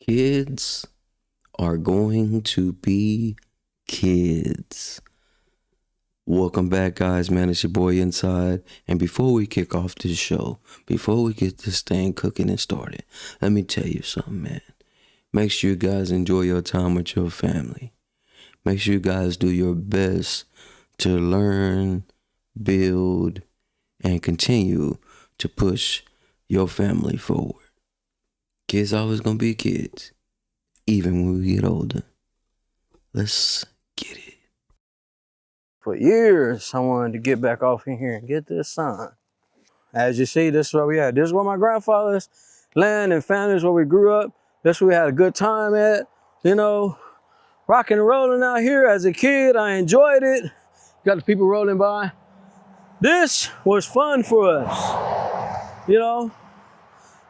Kids are going to be kids. Welcome back, guys, man. It's your boy Inside. And before we kick off this show, before we get this thing cooking and started, let me tell you something, man. Make sure you guys enjoy your time with your family. Make sure you guys do your best to learn, build, and continue to push your family forward. Kids always gonna be kids, even when we get older. Let's get it. For years, I wanted to get back off in here and get this sign. As you see, this is where we at. This is where my grandfather's land and family is where we grew up. That's where we had a good time at. You know, rocking and rolling out here as a kid. I enjoyed it. Got the people rolling by. This was fun for us. You know,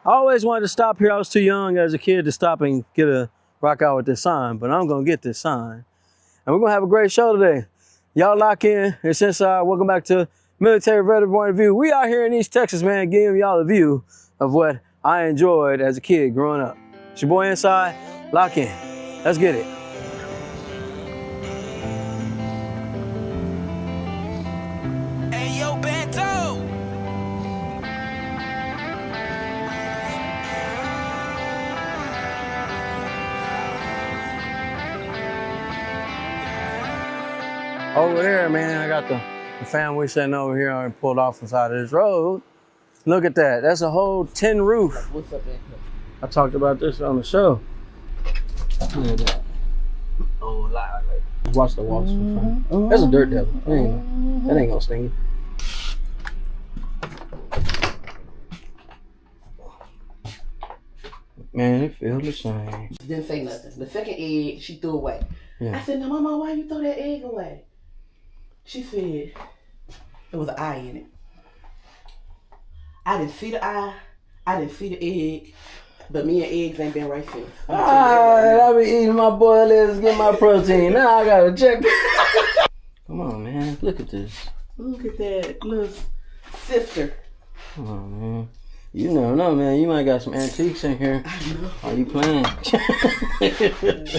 I always wanted to stop here. I was too young as a kid to stop and get a rock out with this sign, but I'm gonna get this sign. And we're gonna have a great show today. Y'all lock in. It's Inside. Welcome back to Military Veteran Point of View. We out here in East Texas, man, giving y'all a view of what I enjoyed as a kid growing up. It's your boy Inside. Lock in. Let's get it. Hey, yo, Bento! Over there, man, I got the family sitting over here and pulled off the side of this road. Look at that. That's a whole tin roof. What's up, man? I talked about this on the show. Look at that. Oh, like. Watch the walls from front. That's a dirt devil. That ain't gonna sting you. Man, it feels the same. Didn't say nothing. The second egg she threw away. Yeah. I said, "No, Mama, why you throw that egg away?" She said, "There was an eye in it." I didn't see the eye. I didn't see the egg. But me and eggs ain't been right since. Alright, I be eating my boiled eggs, get my protein. Now I gotta check. Come on, man. Look at this. Look at that little sister. Come on, man. You never know, man. You might got some antiques in here. I know. Are you playing? I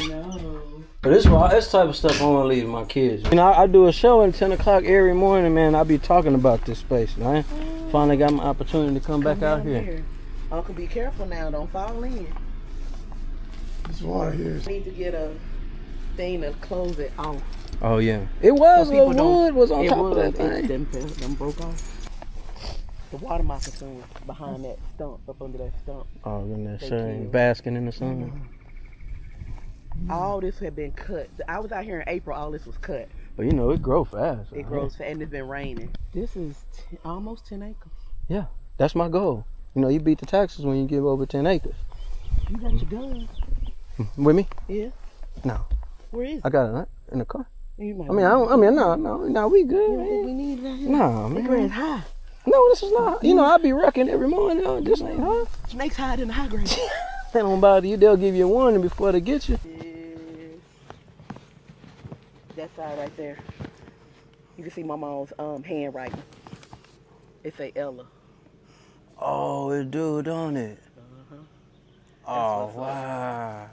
know. But this type of stuff I want to leave to my kids. You know, I do a show at 10 o'clock every morning, man. I be talking about this space, man. Finally got my opportunity to come back out here. Uncle, be careful now. Don't fall in. This water here is... Need to get a thing to close it off. Oh, yeah. It was, So the people wood was on it top was, of that it thing. them broke off. The water moccasin behind that stump, up under that stump. Oh, goodness. They Sure. killed. Basking in the sun. All this had been cut. I was out here in April, all this was cut. But, you know, it grow fast. It grows fast, and it's been raining. This is almost 10 acres. Yeah, that's my goal. You know, you beat the taxes when you give over 10 acres. You got your gun? With me? Yeah. No. Where is it? I got it in the car. You might No, we good, You don't think man. we need it out here? Nah, The man. grass high. No, this is not. You know, I be wrecking every morning. This ain't high. Snakes hide in the high grass. They don't bother you. They'll give you a warning before they get you. That side right there. You can see my mom's handwriting. It say Ella. Oh, it do, don't it? Oh, what's up. wow.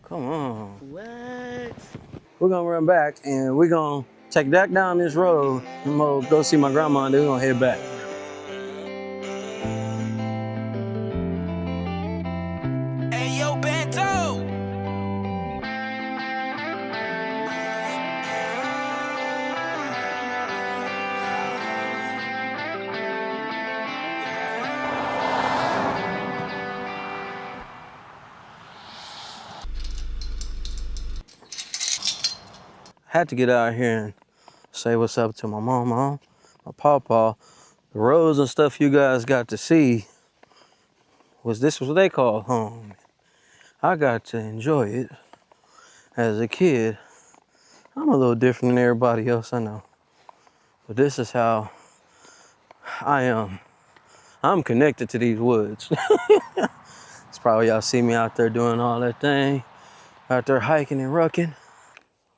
Come on. What? We're going to run back, and we're going to take that down this road. I'm going to go see my grandma, and then we're going to head back. Hey, yo, Bento! Had to get out here and say what's up to my mama, my pawpaw. The roads and stuff you guys got to see was what they call home. I got to enjoy it as a kid. I'm a little different than everybody else, I know. But this is how I am. I'm connected to these woods. It's probably y'all see me out there doing all that thing, out there hiking and rucking.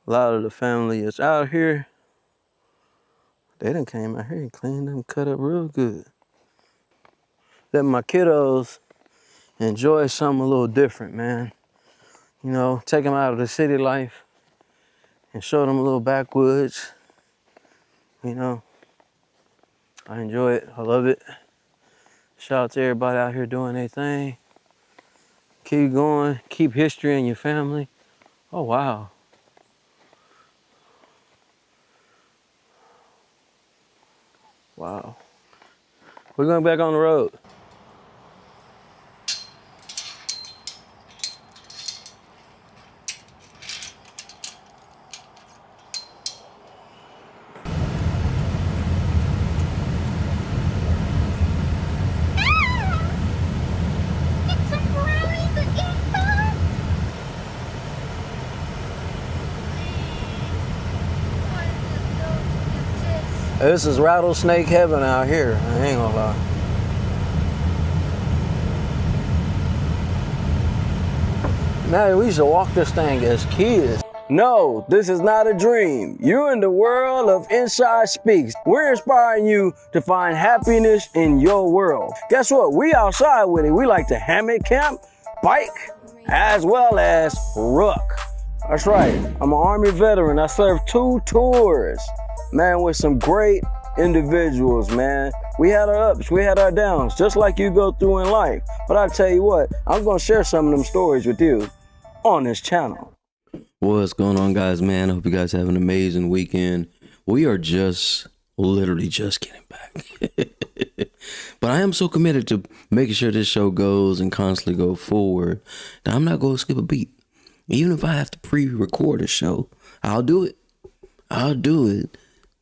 A lot of the family is out here. They done came out here and cleaned them, cut up real good. Let my kiddos enjoy something a little different, man. You know, take them out of the city life and show them a little backwoods. You know, I enjoy it. I love it. Shout out to everybody out here doing their thing. Keep going. Keep history in your family. Oh, wow. Wow. We're going back on the road. This is rattlesnake heaven out here. I ain't gonna lie. Man, we used to walk this thing as kids. No, this is not a dream. You're in the world of Inside Speaks. We're inspiring you to find happiness in your world. Guess what? We outside with it. We like to hammock camp, bike, as well as ruck. That's right. I'm an Army veteran. I served 2 tours. Man, with some great individuals, man. We had our ups, we had our downs, just like you go through in life. But I tell you what, I'm gonna share some of them stories with you on this channel. What's going on, guys, man? I hope you guys have an amazing weekend. We are literally just getting back. But I am so committed to making sure this show goes and constantly go forward that I'm not gonna skip a beat. Even if I have to pre-record a show, I'll do it.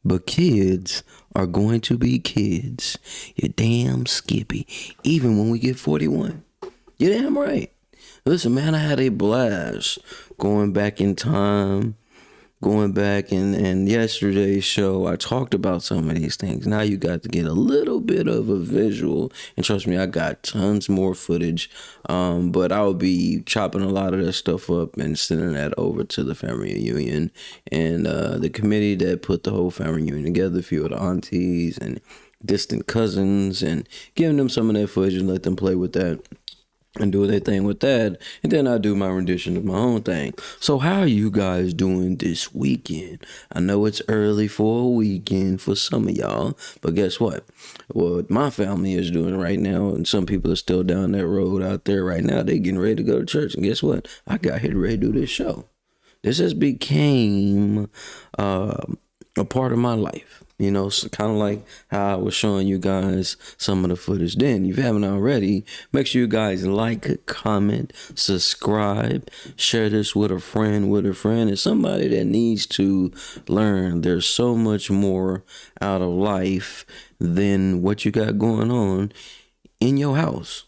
But kids are going to be kids. You're damn skippy. Even when we get 41. You're damn right. Listen, man, I had a blast going back in time. Going back and yesterday's show, I talked about some of these things. Now you got to get a little bit of a visual. And trust me, I got tons more footage. But I'll be chopping a lot of that stuff up and sending that over to the family reunion. And the committee that put the whole family reunion together, a few of the aunties and distant cousins, and giving them some of that footage and let them play with that and do their thing with that, and then I do my rendition of my own thing. So how are you guys doing this weekend? I know it's early for a weekend for some of y'all, but guess what? What my family is doing right now, and some people are still down that road out there right now, they getting ready to go to church, and guess what? I got here ready to do this show. This has became a part of my life. You know, so kind of like how I was showing you guys some of the footage then. If you haven't already, make sure you guys like, comment, subscribe, share this with a friend, and somebody that needs to learn. There's so much more out of life than what you got going on in your house.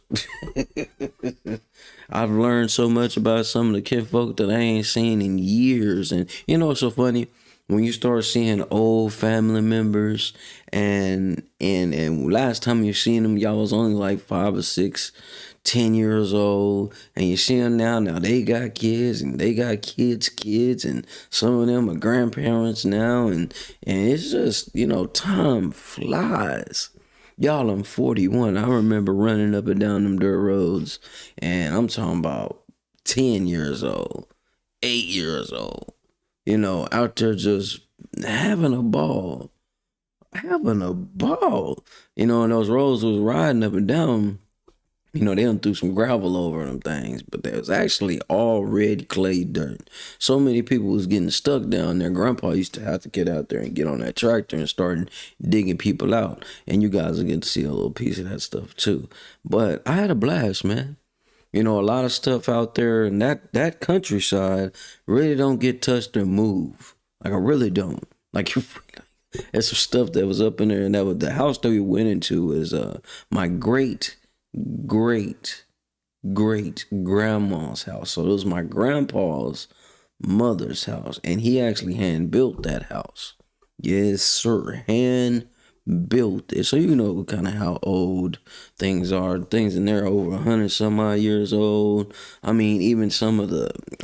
I've learned so much about some of the kinfolk that I ain't seen in years. And you know what's so funny? When you start seeing old family members and last time you seen them, y'all was only like 5 or 6, 10 years old, and you see them now they got kids and they got kids, and some of them are grandparents now, and it's just, you know, time flies. Y'all, I'm 41. I remember running up and down them dirt roads, and I'm talking about 10 years old, 8 years old. You know, out there just having a ball. You know, and those roads was riding up and down. You know, they done threw some gravel over them things, but there was actually all red clay dirt. So many people was getting stuck down there. Grandpa used to have to get out there and get on that tractor and start digging people out. And you guys will get to see a little piece of that stuff too. But I had a blast, man. You know, a lot of stuff out there, and that countryside really don't get touched or moved. Like, I really don't. Like, there's some stuff that was up in there, and that was the house that we went into is my great grandma's house. So it was my grandpa's mother's house, and he actually hand built that house. Yes, sir, hand built it. So you know kind of how old things are. Things in there are over 100 some odd years old. I mean, even some of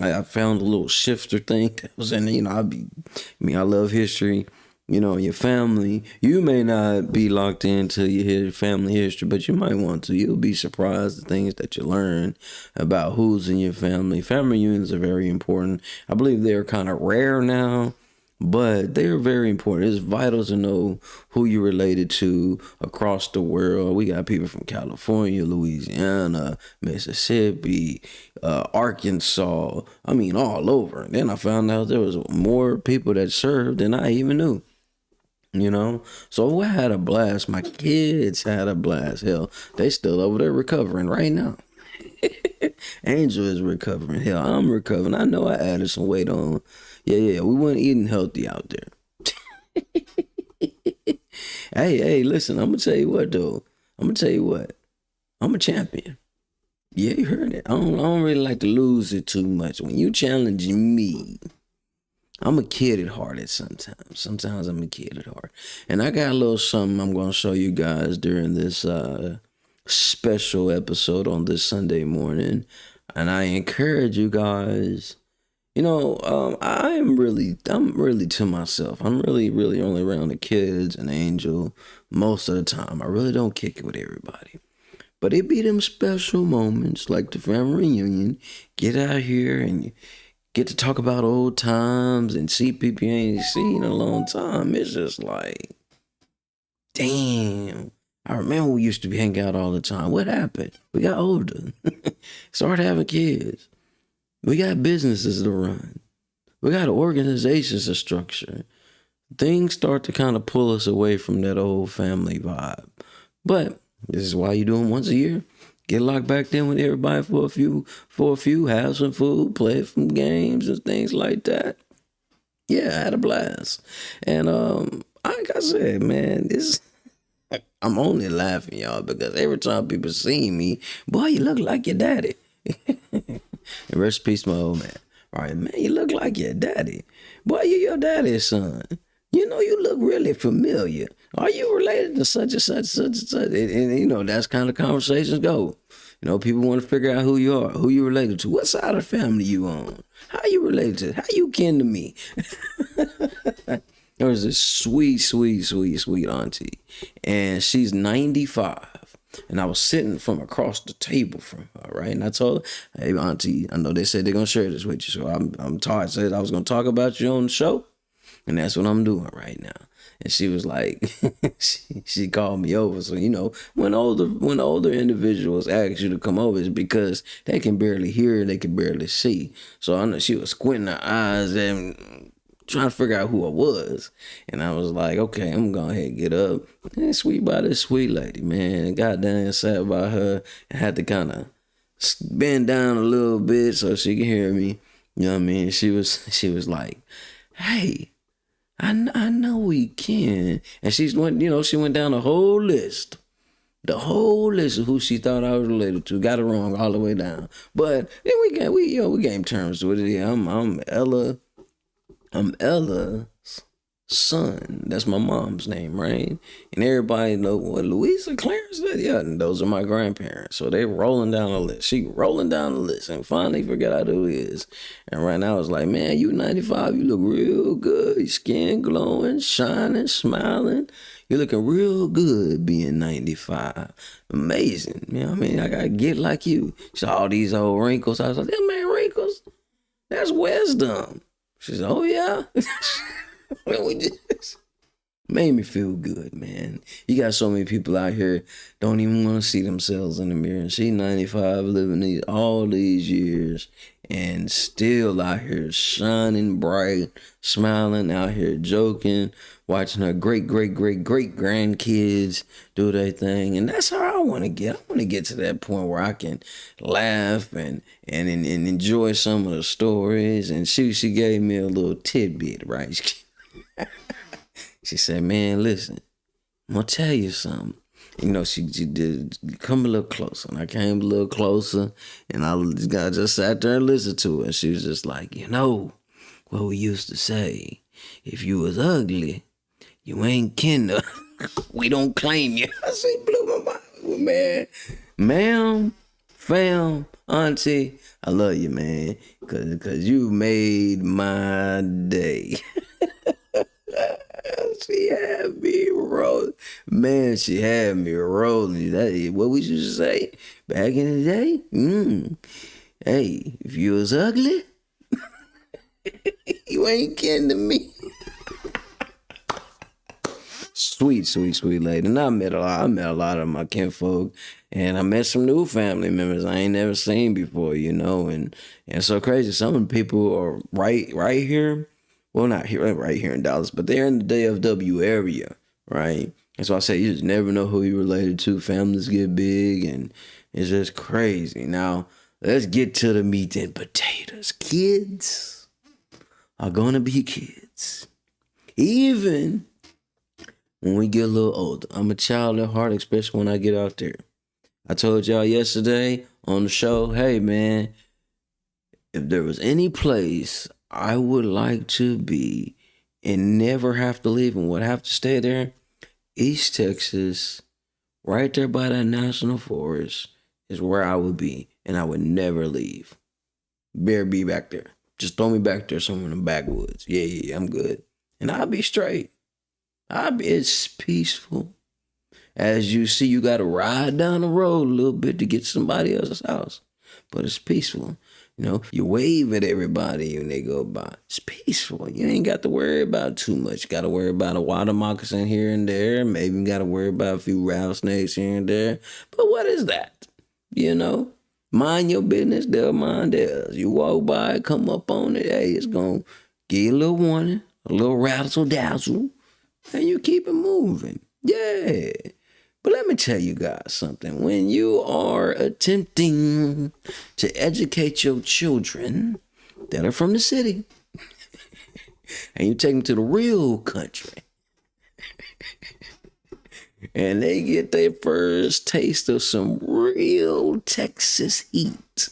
I found a little shifter thing that was in there. You know, I love history. you know, your family. You may not be locked into your family history, but you might want to. You'll be surprised the things that you learn about who's in your family. Family reunions are very important. I believe they're kind of rare now, but they're very important. It's vital to know who you're related to across the world. We got people from California, Louisiana, Mississippi, Arkansas. I mean, all over. And then I found out there was more people that served than I even knew. You know, so I had a blast. My kids had a blast. Hell, they still over there recovering right now. Angel is recovering. Hell, I'm recovering. I know I added some weight on. Yeah, we weren't eating healthy out there. Hey, listen, I'm gonna tell you what though. I'm a champion. Yeah, you heard it. I don't really like to lose it too much. When you challenge me, I'm a kid at heart at sometimes. Sometimes I'm a kid at heart. And I got a little something I'm gonna show you guys during this special episode on this Sunday morning. And I encourage you guys. You know, I'm really to myself. I'm really only around the kids and Angel most of the time. I really don't kick it with everybody. But it be them special moments like the family reunion. Get out here and you get to talk about old times and see people you ain't seen in a long time. It's just like, damn. I remember we used to be hanging out all the time. What happened? We got older. Started having kids. We got businesses to run. We got organizations to structure. Things start to kind of pull us away from that old family vibe. But this is why you do them once a year. Get locked back in with everybody for a few, have some food, play some games and things like that. Yeah, I had a blast. And like I said, man, I'm only laughing, y'all, because every time people see me, boy, you look like your daddy. And rest in peace, my old man. All right, man, you look like your daddy. Boy, you your daddy's son. You know, you look really familiar. Are you related to such and such, such and such? And you know, that's kind of conversations go. You know, people want to figure out who you are, who you related to, what side of the family you on, how you related to, how you kin to me. There was this sweet auntie, and she's 95. And I was sitting from across the table from her, right? And I told her, hey, auntie, I know they said they're going to share this with you. So I'm tired. I said I was going to talk about you on the show. And that's what I'm doing right now. And she was like, she called me over. So, you know, when older individuals ask you to come over, it's because they can barely hear, they can barely see. So I know she was squinting her eyes and trying to figure out who I was. And I was like, okay, I'm going to go ahead and get up. And sweet by this sweet lady, man. Goddamn sat by her and had to kind of bend down a little bit so she could hear me. You know what I mean? She was like, hey, I know we can. And she went down the whole list. The whole list of who she thought I was related to. Got it wrong all the way down. But then we came terms with it. Yeah, I'm Ella's son. That's my mom's name, right? And everybody know what Louisa, Clarence, yeah, and those are my grandparents. So they rolling down the list. She rolling down the list and finally forgot out who it is. And right now it's like, man, you 95, you look real good. Your skin glowing, shining, smiling. You're looking real good being 95. Amazing. You know what I mean? I gotta get like you. She saw all these old wrinkles. I was like, them man wrinkles? That's wisdom. She said, oh, yeah? Made me feel good, man. You got so many people out here don't even want to see themselves in the mirror. And she 95, living all these years, and still out here shining bright, smiling, out here joking, watching her great grandkids do their thing. And that's how I want to get. I want to get to that point where I can laugh and enjoy some of the stories. And she gave me a little tidbit, right? She said, man, listen, I'm going to tell you something. You know, she did come a little closer. And I came a little closer, and I just sat there and listened to her. And she was just like, you know what we used to say, if you was ugly, you ain't kin to, we don't claim you. I said, blew my mind, man. Ma'am, fam, auntie, I love you, man, because you made my day. Man, she had me rolling. That what we used to say back in the day. Hey, if you was ugly, you ain't kin to me. Sweet, sweet, sweet lady. And I met a lot of my kinfolk, and I met some new family members I ain't never seen before, you know, and it's so crazy. Some of the people are right here. Well, not here, right here in Dallas, but they're in the DFW area, right? And so I say you just never know who you're related to. Families get big, and it's just crazy. Now, let's get to the meat and potatoes. Kids are gonna be kids. Even when we get a little older. I'm a child at heart, especially when I get out there. I told y'all yesterday on the show, hey man, if there was any place I would like to be and never have to leave and would have to stay there, East Texas, right there by that national forest, is where I would be, and I would never leave. Better be back there. Just throw me back there somewhere in the backwoods. Yeah, I'm good. And I'll be straight. It's peaceful. As you see, you got to ride down the road a little bit to get to somebody else's house. But it's peaceful. You know, you wave at everybody when they go by. It's peaceful. You ain't got to worry about too much. You got to worry about a water moccasin here and there. Maybe you got to worry about a few rattlesnakes here and there. But what is that? You know, mind your business, they'll mind theirs. You walk by, come up on it, hey, it's going to give you a little warning, a little razzle-dazzle, and you keep it moving. Yeah. But let me tell you guys something. When you are attempting to educate your children that are from the city, and you take them to the real country, and they get their first taste of some real Texas heat,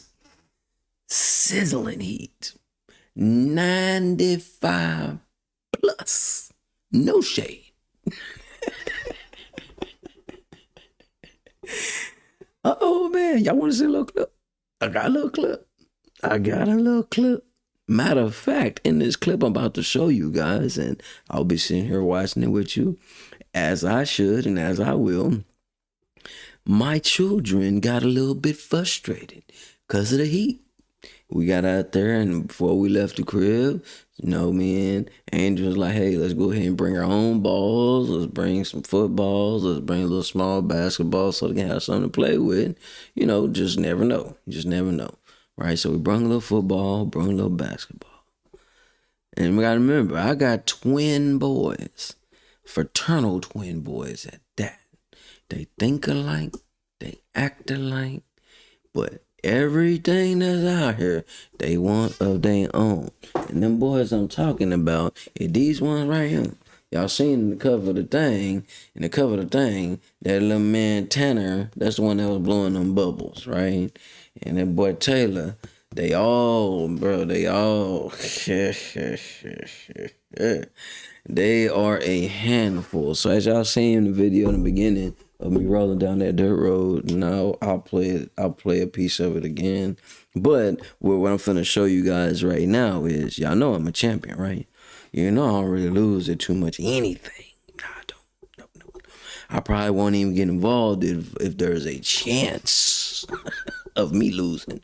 sizzling heat, 95 plus, no shade. Oh man, y'all want to see a little clip? I got a little clip. Matter of fact, in this clip I'm about to show you guys, and I'll be sitting here watching it with you, as I should and as I will. My children got a little bit frustrated because of the heat. We got out there, and before we left the crib, you know, me and Angel was like, hey, let's go ahead and bring our own balls. Let's bring some footballs. Let's bring a little small basketball so they can have something to play with. You know, just never know. You just never know. Right? So we brought a little football, brought a little basketball. And we got to remember, I got twin boys, fraternal twin boys at that. They think alike, they act alike, but everything that's out here, they want of their own. And them boys I'm talking about is these ones right here. Y'all seen the cover of the thing. In the cover of the thing, that little man Tanner, that's the one that was blowing them bubbles, right? And that boy Taylor, they all, they are a handful. So as y'all seen in the video in the beginning of me rolling down that dirt road, now I'll play a piece of it again. But what I'm finna show you guys right now is, y'all know I'm a champion, right? You know I don't really lose at too much anything. Nah, I don't. No. I probably won't even get involved if there's a chance of me losing.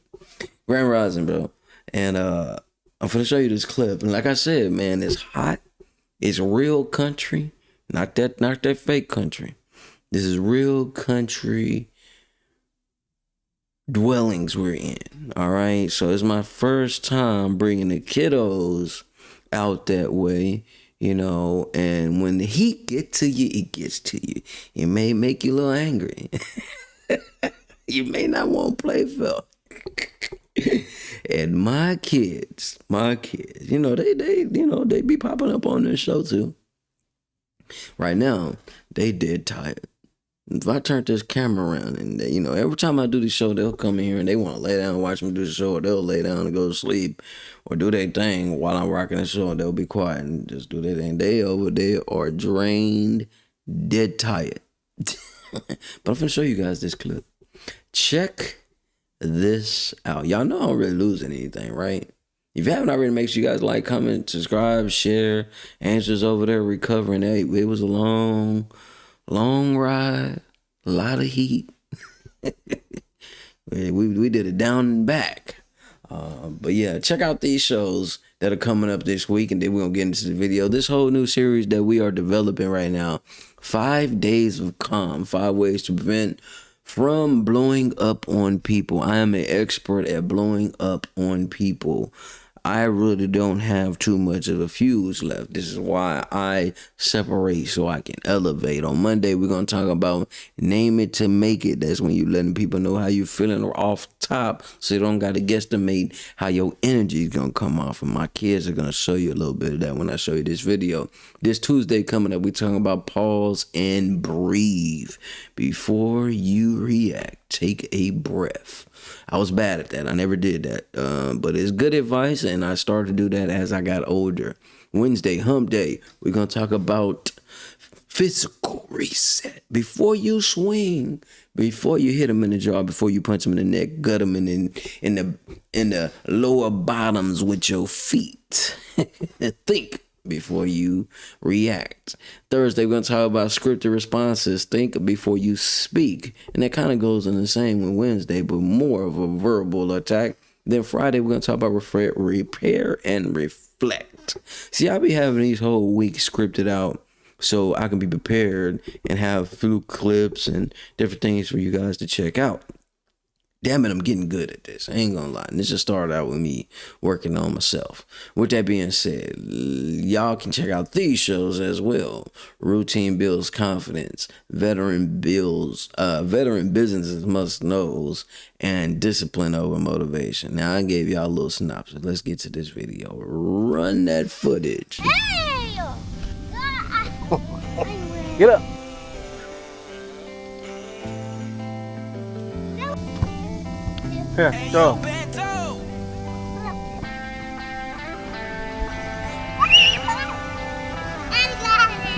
Grand Rising, bro. And I'm finna show you this clip. And like I said, man, it's hot. It's real country. Not that fake country. This is real country dwellings we're in, all right? So it's my first time bringing the kiddos out that way, you know, and when the heat gets to you, it gets to you. It may make you a little angry. You may not want to play fair. And my kids, you know, they be popping up on this show too. Right now, they dead tired. If I turn this camera around and, you know, every time I do the show, they'll come in here and they want to lay down and watch me do the show, or they'll lay down and go to sleep or do their thing while I'm rocking the show, and they'll be quiet and just do their thing. They over there are drained, dead tired. But I'm going to show you guys this clip. Check this out. Y'all know I'm really losing anything, right? If you haven't already, make sure you guys like, comment, subscribe, share. Answers over there recovering. Hey, it was a long long ride, a lot of heat. we did it down and back. But yeah, check out these shows that are coming up this week, and then we're going to get into the video. This whole new series that we are developing right now, 5 Days of Calm, 5 ways to prevent from blowing up on people. I am an expert at blowing up on people. I really don't have too much of a fuse left. This is why I separate so I can elevate. On Monday, we're going to talk about name it to make it. That's when you letting people know how you feeling off top, so you don't got to guesstimate how your energy is going to come off. And my kids are going to show you a little bit of that when I show you this video. This Tuesday coming up, we're talking about pause and breathe. Before you react, take a breath. I was bad at that. I never did that. But it's good advice, and I started to do that as I got older. Wednesday, hump day, we're going to talk about physical reset. Before you swing, before you hit them in the jaw, before you punch them in the neck, gut them in the lower bottoms with your feet. Think before you react. Thursday, we're going to talk about scripted responses. Think before you speak. And that kind of goes in the same with Wednesday, but more of a verbal attack. Then Friday, we're going to talk about repair and reflect. See, I'll be having these whole weeks scripted out so I can be prepared and have few clips and different things for you guys to check out. Damn it, I'm getting good at this. I ain't gonna lie. And this just started out with me working on myself. With that being said, y'all can check out these shows as well. Routine Builds Confidence, Veteran Businesses Must Knows, and Discipline Over Motivation. Now, I gave y'all a little synopsis. Let's get to this video. Run that footage. Get up. Here, go. Bento.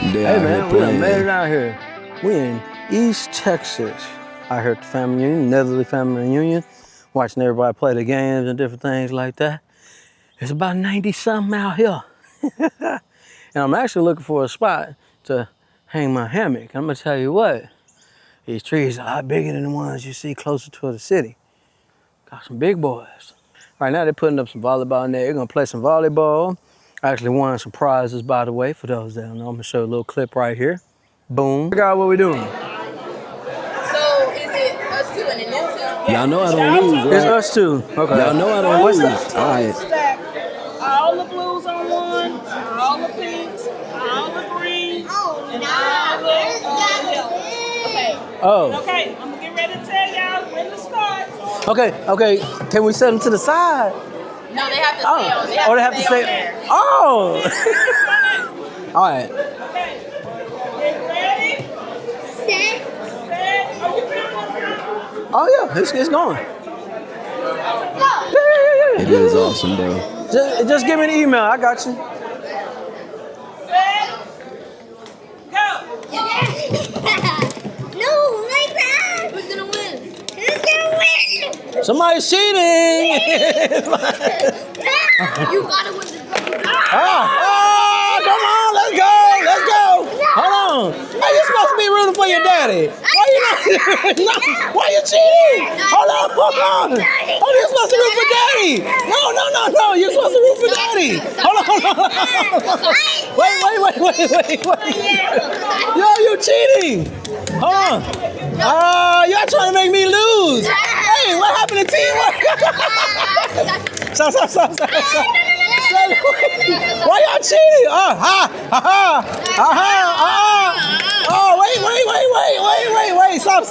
Hey man, we done made it out here. We in East Texas. Out here at the Family Union, Netherly Family Reunion, watching everybody play the games and different things like that. It's about 90-something out here. And I'm actually looking for a spot to hang my hammock. I'm gonna tell you what, these trees are a lot bigger than the ones you see closer to the city. Got some big boys. Right now they're putting up some volleyball in there. They're gonna play some volleyball. I actually won some prizes, by the way, for those that don't know. I'm gonna show you a little clip right here. Boom. Check out what we doing. So is it us two and then them two? Y'all know I don't lose, right? It's us two. Okay. Y'all know I don't lose. All right. Stack all the blues on one, all the pinks, all the greens, and all the yellows. Okay. Oh. Okay, I'm gonna get ready to tell y'all when to start. Okay. Can we set them to the side? No, they have to stay on. They have to stay on there. Oh. All right. Okay. Get ready. Set. Are you feeling Oh yeah, it's going. Yeah. It is awesome, bro. Just give me an email. I got you. Set. Go. No, like that. Who's gonna win? Who's gonna win? Somebody's cheating. You gotta win this. Oh, come on, let's go. Hold on. Hey, you're supposed to be rooting for your daddy. Why you not? Why you cheating? Hold on. Oh, you're supposed to root for daddy. No. You're supposed to root for daddy. Hold on. Wait. Yo, you cheating. Hold on. Y'all trying to make me lose. Hey, what happened to teamwork? Stop. Why y'all cheating? Oh, wait. Stop.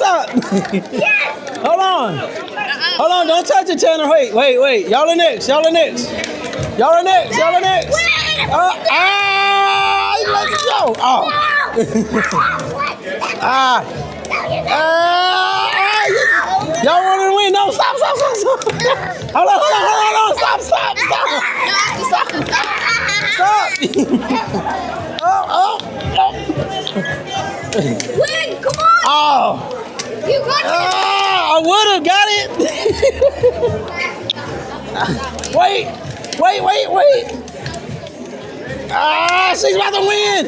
Hold on, don't touch it, Tanner. Wait. Y'all are next. Let's go. Y'all want to win? No, stop. Hold on. Stop. Win, come on. Oh. You got it. I would have got it. Wait. She's about to win.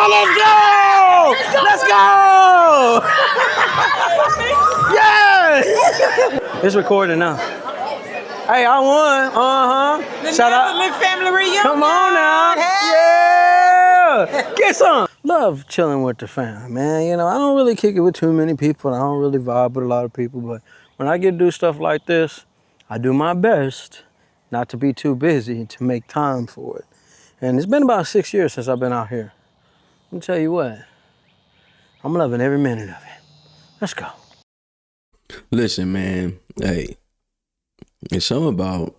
let's go! Let's go! Yeah! It's recording now. Hey, I won. Shout out. Family reunion. Come on now. Yeah! Get some. Love chilling with the fam, man. You know, I don't really kick it with too many people. I don't really vibe with a lot of people, but when I get to do stuff like this, I do my best not to be too busy to make time for it. And it's been about 6 years since I've been out here. Let me tell you what, I'm loving every minute of it. Let's go. Listen, man. Hey, it's something about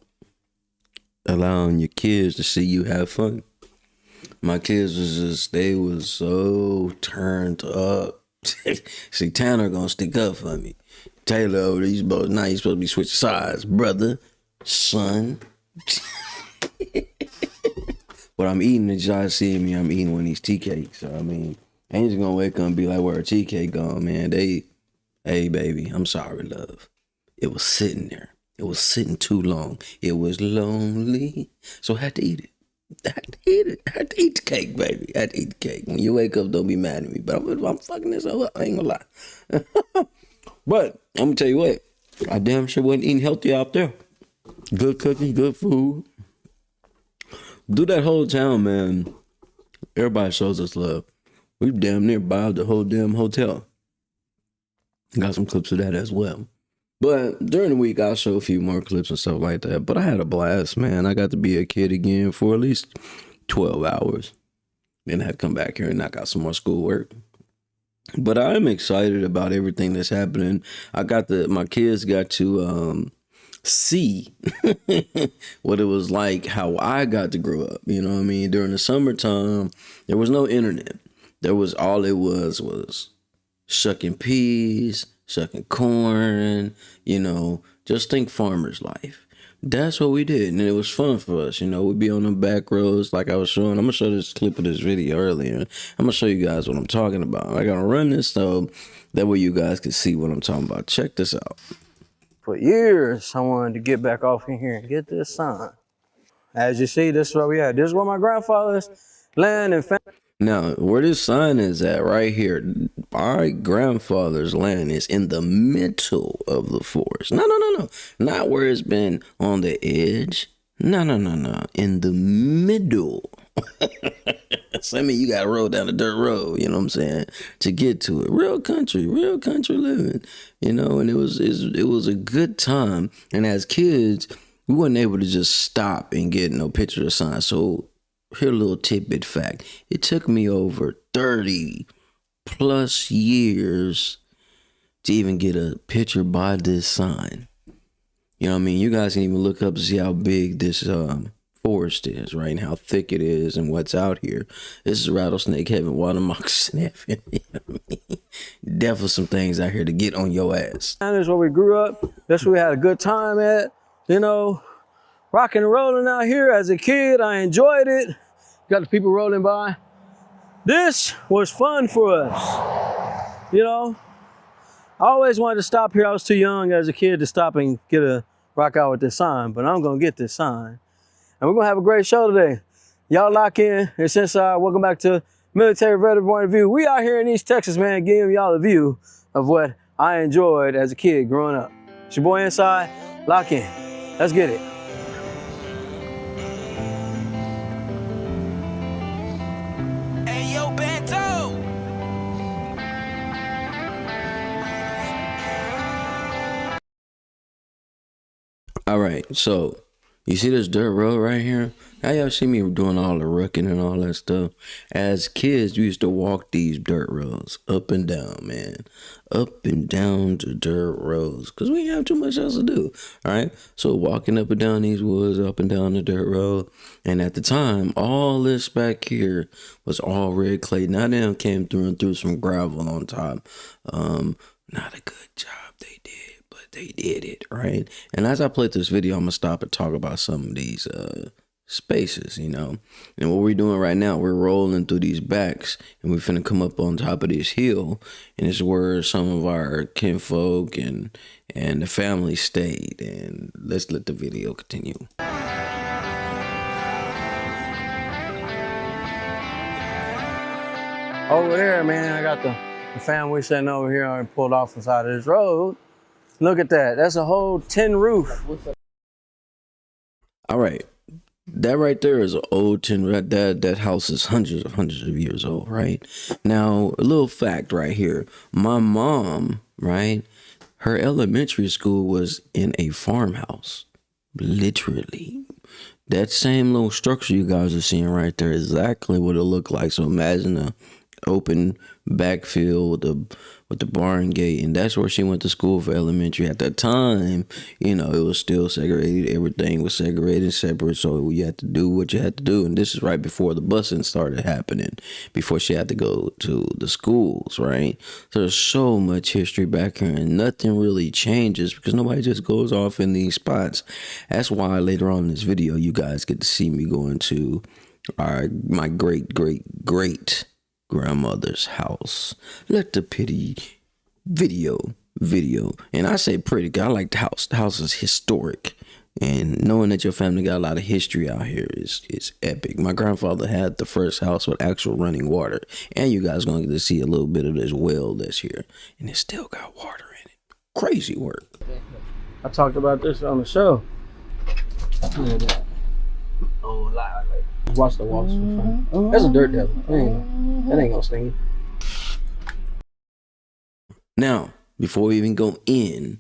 allowing your kids to see you have fun. My kids they was so turned up. See, Tanner gonna stick up for me. Taylor over there, now he's supposed to be switching sides. Brother, son. What I'm eating, as y'all see me, I'm eating one of these tea cakes. So, I mean, I ain't just gonna wake up and be like, where a tea cake gone, man. Hey, baby, I'm sorry, love. It was sitting there. It was sitting too long. It was lonely. So I had to eat it. I had to eat the cake, baby. I had to eat the cake. When you wake up, don't be mad at me. But I'm fucking this up. I ain't gonna lie. But I'm gonna tell you what. I damn sure wasn't eating healthy out there. Good cooking, good food. Do that whole town, man. Everybody shows us love. We damn near bought the whole damn hotel. Got some clips of that as well. But during the week, I'll show a few more clips and stuff like that. But I had a blast, man. I got to be a kid again for at least 12 hours. Then I had to come back here and knock out some more schoolwork. But I'm excited about everything that's happening. My kids got to see what it was like, how I got to grow up. You know what I mean? During the summertime, there was no internet. All it was shucking peas, shucking corn, you know, just think farmer's life. That's what we did, and it was fun for us. You know, we'd be on the back roads like I was showing. I'm going to show this clip of this video earlier. I'm going to show you guys what I'm talking about. I got to run this so that way you guys can see what I'm talking about. Check this out. For years, I wanted to get back off in here and get this sign. As you see, this is where we at. This is where my grandfather's land and family. Now, where this sign is at right here, our grandfather's land is in the middle of the forest. No. Not where it's been on the edge. No. In the middle. So, I mean, you got to roll down the dirt road, you know what I'm saying, to get to it. Real country living, you know, and it was a good time. And as kids, we weren't able to just stop and get no picture of sign. So, here a little tidbit fact. It took me over 30 plus years to even get a picture by this sign. You know what I mean? You guys can even look up to see how big this forest is, right? And how thick it is and what's out here. This is rattlesnake heaven, water moccasin heaven. You know what I mean? Definitely some things out here to get on your ass. This is where we grew up. That's where we had a good time at, you know. Rocking and rolling out here as a kid. I enjoyed it. Got the people rolling by. This was fun for us. You know, I always wanted to stop here. I was too young as a kid to stop and get a rock out with this sign, but I'm going to get this sign. And we're going to have a great show today. Y'all lock in. It's Inside. Welcome back to Military Veteran Point of View. We out here in East Texas, man, giving y'all a view of what I enjoyed as a kid growing up. It's your boy Inside. Lock in. Let's get it. All right, so you see this dirt road right here? Now y'all see me doing all the rooking and all that stuff. As kids, we used to walk these dirt roads up and down, man. Up and down the dirt roads. Because we didn't have too much else to do, all right? So walking up and down these woods, up and down the dirt road. And at the time, all this back here was all red clay. Now they came through and threw some gravel on top. Not a good job they did. They did it, right? And as I play this video, I'm gonna stop and talk about some of these spaces, you know. And what we're doing right now, we're rolling through these backs, and we're finna come up on top of this hill, and it's where some of our kinfolk and the family stayed. And let's let the video continue. Over there, man, I got the family sitting over here and pulled off the side of this road. Look at that. That's a whole tin roof. All right. That right there is an old tin. That house is hundreds of years old, right? Now, a little fact right here. My mom, right? Her elementary school was in a farmhouse. Literally. That same little structure you guys are seeing right there is exactly what it looked like. So imagine a open backfield with the barn gate, and that's where she went to school for elementary. At that time, you know, it was still segregated. Everything was segregated, separate. So you had to do what you had to do. And this is right before the busing started happening, before she had to go to the schools, right? So there's so much history back here, and nothing really changes because nobody just goes off in these spots. That's why later on in this video, you guys get to see me going to my great grandmother's house. Let the pity video. And I say pretty, 'cause I like the house. The house is historic. And knowing that your family got a lot of history out here is epic. My grandfather had the first house with actual running water. And you guys going to get to see a little bit of this well that's here. And it still got water in it. Crazy work. I talked about this on the show. Look at that. Oh, loud. Watch the walls from front. That's a dirt devil. That ain't gonna sting you. Now, before we even go in,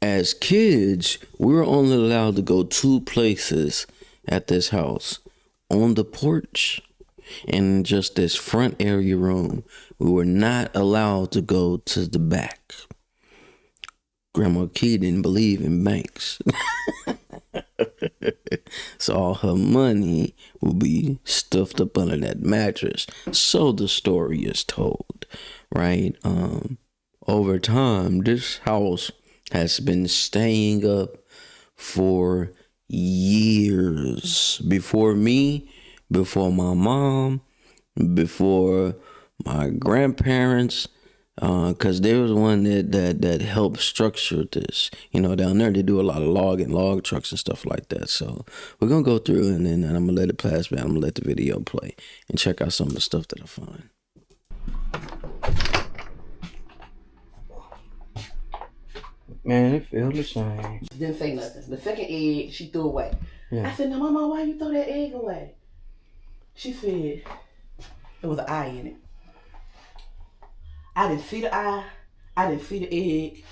as kids, we were only allowed to go 2 places at this house. On the porch and just this front area room. We were not allowed to go to the back. Grandma Key didn't believe in banks. So all her money will be stuffed up under that mattress. So the story is told, right? Over time, this house has been staying up for years. Before me, before my mom, before my grandparents. Cause there was one that helped structure this. You know, down there they do a lot of log trucks and stuff like that. So we're gonna go through and then I'm gonna let it pass by. I'm gonna let the video play and check out some of the stuff that I find. Man, it feels the same. Didn't say nothing. The second egg she threw away. Yeah. I said, "No, Mama, why you throw that egg away?" She said, "There was an eye in it." I didn't see the eye. I didn't see the egg.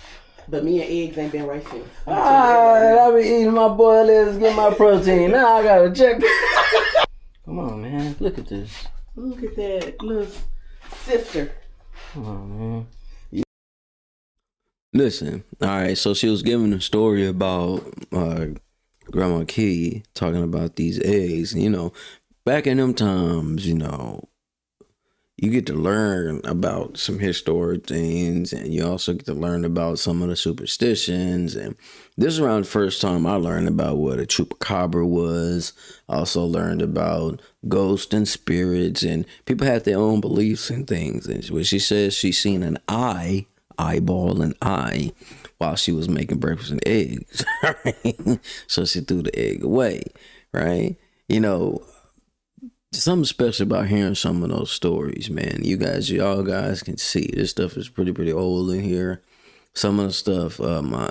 But me and eggs ain't been right since. Alright, I be eating my boiled eggs to get my protein. Now I gotta check. Come on, man. Look at this. Look at that little sister. Come on, man. Listen, all right, so she was giving a story about Grandma Key talking about these eggs. And, you know, back in them times, you know, you get to learn about some historic things, and you also get to learn about some of the superstitions. And this is around the first time I learned about what a chupacabra was. I also learned about ghosts and spirits, and people had their own beliefs and things. And when she says she's seen an eyeball an eye while she was making breakfast and eggs, right? So she threw the egg away, right? You know, something special about hearing some of those stories, man. Y'all guys can see this stuff is pretty old in here. Some of the stuff, my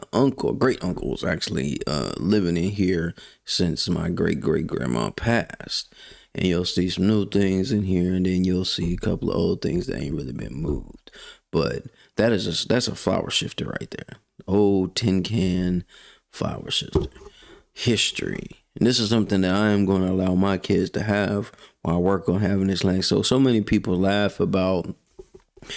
great uncle was actually living in here since my great grandma passed. And you'll see some new things in here, and then you'll see a couple of old things that ain't really been moved. But that's a flower shifter right there. Old tin can flower shifter. History. And this is something that I am going to allow my kids to have while I work on having this land. So many people laugh about,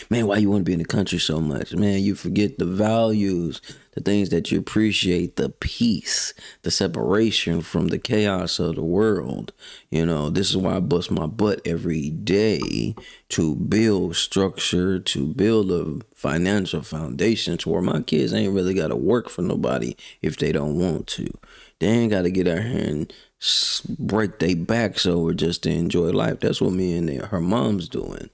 man, why you want to be in the country so much? Man, you forget the values, the things that you appreciate, the peace, the separation from the chaos of the world. You know, this is why I bust my butt every day to build structure, to build a financial foundation to where my kids ain't really got to work for nobody if they don't want to. They ain't got to get out here and break their backs over just to enjoy life. That's what me and her mom's doing,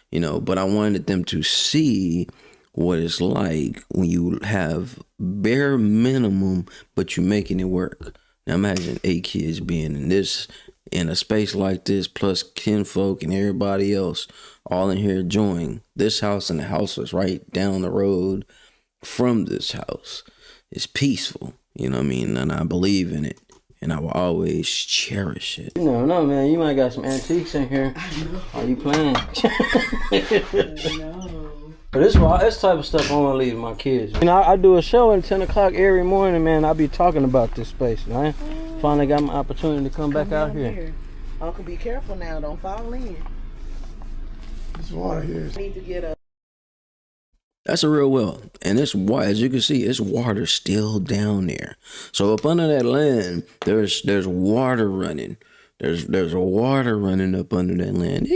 you know. But I wanted them to see what it's like when you have bare minimum, but you're making it work. Now imagine 8 kids being in this in a space like this, plus kinfolk and everybody else all in here enjoying this house and the house is right down the road from this house. It's peaceful, you know what I mean? And I believe in it, and I will always cherish it. You never know, man. You might got some antiques in here. Are you playing? But this type of stuff I want to leave to my kids. You know, I do a show at 10 o'clock every morning, man. I be talking about this space, man. Finally got my opportunity to come back out here. Uncle, be careful now. Don't fall in. This water here is... Need to get a... That's a real well. And it's water, as you can see, it's water still down there. So up under that land, there's water running. There's water running up under that land.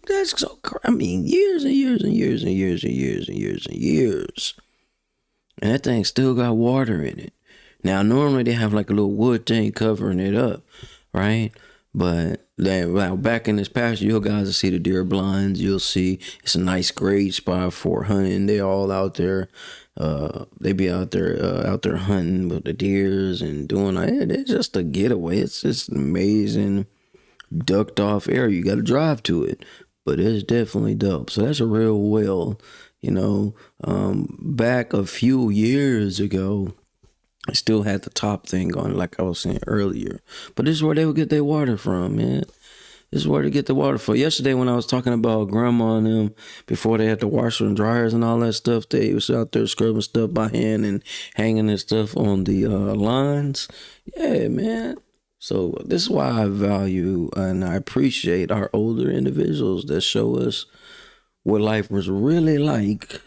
That's so I mean, years and years and years and years and years and years and years. And that thing still got water in it. Now normally they have like a little wood thing covering it up, right? But back in this pasture, you guys will see the deer blinds. You'll see it's a nice grade spot for hunting. They all out there. They be out there hunting with the deers and doing like it's just a getaway. It's just an amazing ducked off area. You got to drive to it, but it's definitely dope. So that's a real well. You know, back a few years ago, I still had the top thing on, like I was saying earlier. But this is where they would get their water from, man. This is where they get the water from. Yesterday when I was talking about grandma and them, before they had the washer and dryers and all that stuff, they was out there scrubbing stuff by hand and hanging their stuff on the lines. Yeah, man. So this is why I value and I appreciate our older individuals that show us what life was really like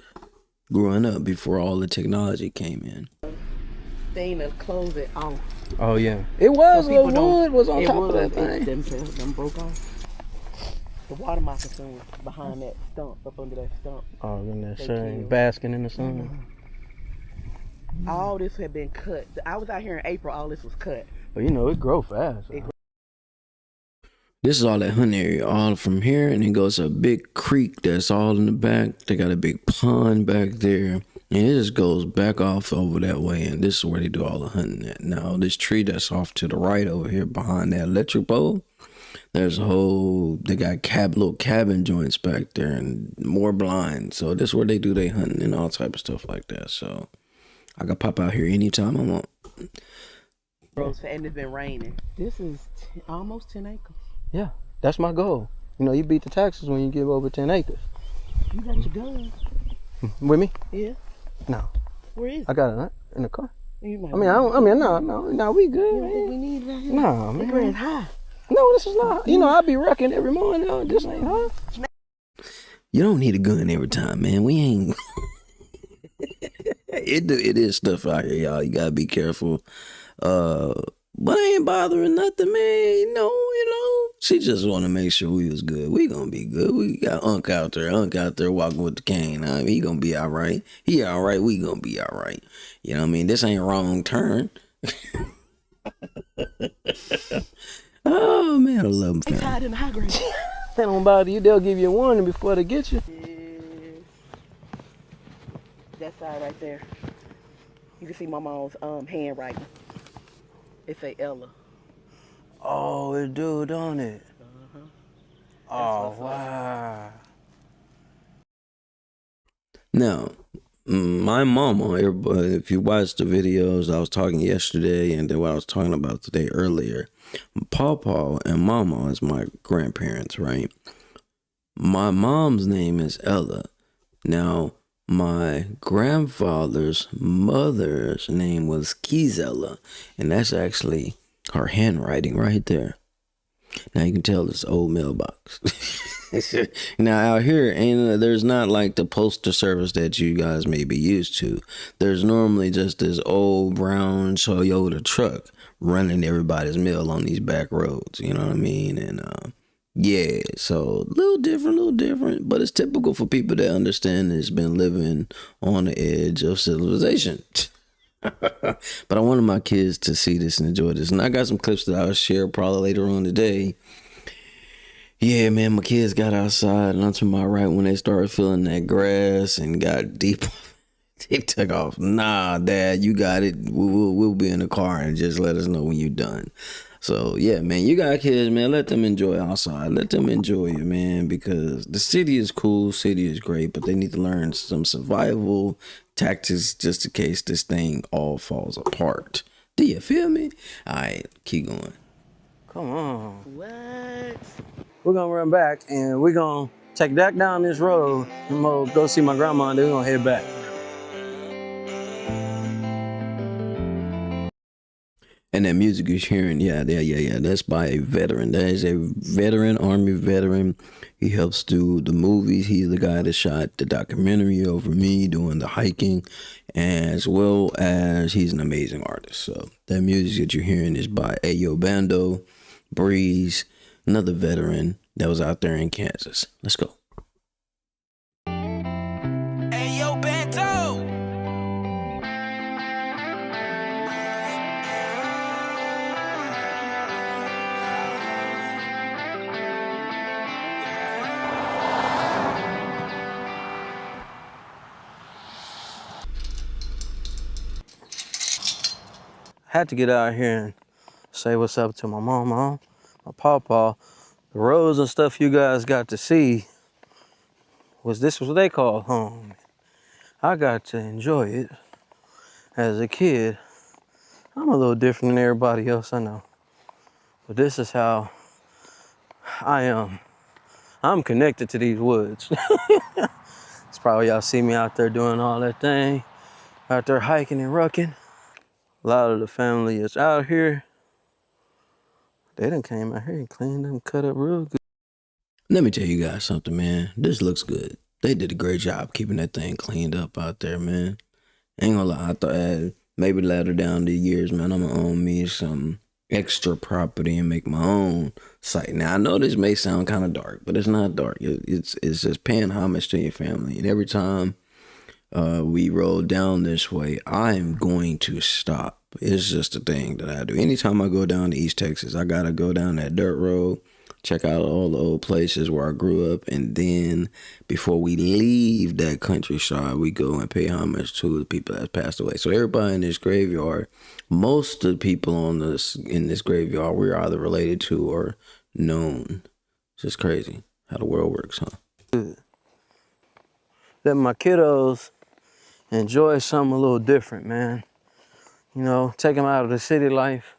growing up before all the technology came in. Thing to close it off. Oh yeah, it was. So The wood was on top of that Them thing. broke off. The water moccasin was behind that stump, up under that stump. Oh, in that They sun, killed. basking in the sun. All this had been cut. I was out here in April. All this was cut. But you know, it grow fast. This is all that hunting area, all from here, and it goes to a big creek that's all in the back. They got a big pond back there, and it just goes back off over that way, and this is where they do all the hunting at. Now, this tree that's off to the right over here behind that electric pole, there's a whole, they got little cabin joints back there and more blinds. So this is where they do their hunting and all type of stuff like that. So I can pop out here anytime I want. And it's been raining. This is almost 10 acres. Yeah, that's my goal. You know, you beat the taxes when you give over 10 acres. You got your gun? With me? Yeah. No. Where is it? I got it in the car. You might No, we good, You don't think man. we need it out here? No, The man. grant's high. No, this is not. You know, I be wrecking every morning. No, this ain't hard. You don't need a gun every time, man. We ain't. It is stuff out here, y'all. You gotta be careful. But I ain't bothering nothing, man. You know. She just want to make sure we was good. We gonna be good. We got Unc out there walking with the cane. I mean, he gonna be all right. He all right. We gonna be all right. You know what I mean? This ain't wrong turn. Oh man, I love him. They tied in the high grade. They don't bother you. They'll give you a warning before they get you. That side right there. You can see my mom's handwriting. It say Ella. Oh, it do, don't it? Oh, wow. Now, my mama, everybody, if you watch the videos, I was talking yesterday and then what I was talking about today earlier, Pawpaw and Mama is my grandparents, right? My mom's name is Ella. Now, my grandfather's mother's name was Kizella, and that's actually her handwriting right there. Now you can tell it's old mailbox. Now out here, there's not like the postal service that you guys may be used to. There's normally just this old brown Toyota truck running everybody's mail on these back roads. You know what I mean? And yeah, so a little different, but it's typical for people that understand it's been living on the edge of civilization. But I wanted my kids to see this and enjoy this, and I got some clips that I'll share probably later on today. Yeah, man, my kids got outside and onto my right when they started feeling that grass and got deep. They took off. Nah, Dad, you got it. We'll be in the car and just let us know when you're done. So yeah, man, you got kids, man. Let them enjoy outside. Let them enjoy it, man, because the city is cool, city is great, but they need to learn some survival tactics just in case this thing all falls apart. Do you feel me? All right, keep going. Come on. What? We're gonna run back and we're gonna take that down this road and we'll go see my grandma and then we're gonna head back. And that music you're hearing, yeah, that's by a veteran. That is a veteran, Army veteran. He helps do the movies. He's the guy that shot the documentary over me doing the hiking, as well as he's an amazing artist. So that music that you're hearing is by Ayo Bando, Breeze, another veteran that was out there in Kansas. Let's go. Ayo, Bento. Had to get out here and say what's up to my mama, my pawpaw. The roads and stuff you guys got to see was what they call home. I got to enjoy it as a kid. I'm a little different than everybody else, I know. But this is how I am. I'm connected to these woods. It's probably y'all see me out there doing all that thing, out there hiking and rucking. A lot of the family is out here. They done came out here and cleaned them, cut up real good. Let me tell you guys something, man. This looks good. They did a great job keeping that thing cleaned up out there, man. Ain't gonna lie, I thought maybe later down the years, man, I'm gonna own me some extra property and make my own site. Now I know this may sound kind of dark, but it's not dark. It's just paying homage to your family. And every time we roll down this way, I'm going to stop. It's just a thing that I do. Anytime I go down to East Texas, I gotta go down that dirt road, check out all the old places where I grew up, and then before we leave that countryside, we go and pay homage to the people that passed away. So everybody in this graveyard, most of the people in this graveyard, we're either related to or known. It's just crazy how the world works, huh? Let my kiddos enjoy something a little different, man. You know, take them out of the city life